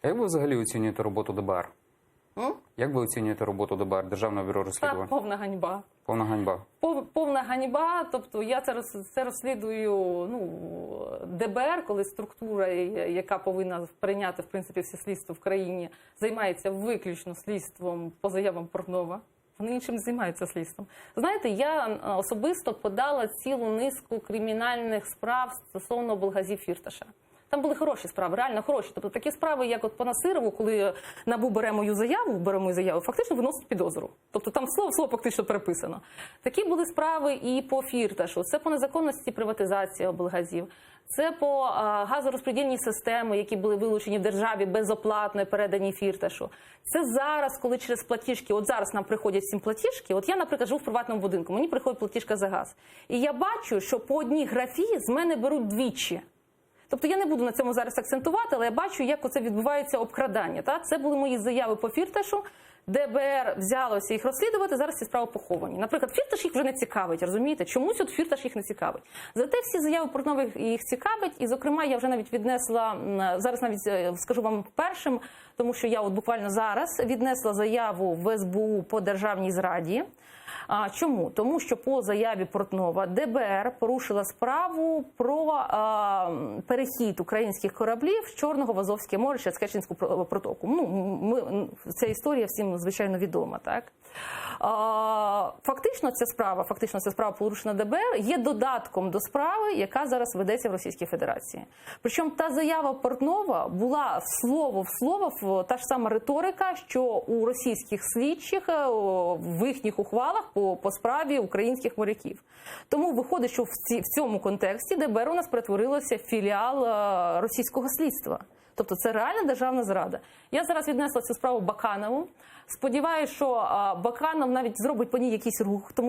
Як ви взагалі оцінюєте роботу ДБР? Як ви оцінюєте роботу ДБР, Державного бюро розслідувань? Повна ганьба. Повна ганьба. Повна ганьба, тобто я це розслідую ДБР, коли структура, яка повинна прийняти в принципі все слідство в країні, займається виключно слідством по заявам Портнова. Вони нічим не займаються слідством. Знаєте, я особисто подала цілу низку кримінальних справ стосовно Облгазів Фірташа. Там були хороші справи, реально хороші. Тобто такі справи, як от по Насирову, коли НАБУ бере мою заяву, фактично виносить підозру. Тобто там слово в слово фактично переписано. Такі були справи і по Фірташу. Це по незаконності приватизації облгазів. Це по газорозподільній системи, які були вилучені в державі безоплатно і передані Фірташу. Це зараз, коли через платіжки, от зараз нам приходять всім платіжки, от я, наприклад, живу в приватному будинку, мені приходить платіжка за газ. І я бачу, що по одній графі з мене беруть двічі. Тобто я не буду на цьому зараз акцентувати, але я бачу, як оце відбувається обкрадання. Так? Це були мої заяви по Фірташу, ДБР взялося їх розслідувати, зараз ці справи поховані. Наприклад, Фірташ їх вже не цікавить, розумієте? Чомусь от Фірташ їх не цікавить. Зате всі заяви Портнових їх цікавить, і, зокрема, я вже навіть віднесла, зараз навіть скажу вам першим, тому що я от буквально зараз віднесла заяву в СБУ по державній зраді. Чому? Тому що по заяві Портнова ДБР порушила справу про перехід українських кораблів з Чорного в Азовське море через Керченську протоку. Ця історія всім, звичайно, відома. Так? Фактично ця справа порушена ДБР є додатком до справи, яка зараз ведеться в Російській Федерації. Причому та заява Портнова була слово в слово, та ж сама риторика, що у російських слідчих в їхніх ухвалах по справі українських моряків. Тому виходить, що в цьому контексті ДБР у нас перетворилося в філіал російського слідства. Тобто це реальна державна зрада. Я зараз віднесла цю справу Баканову. Сподіваюся, що Баканов навіть зробить по ній якийсь рух, тому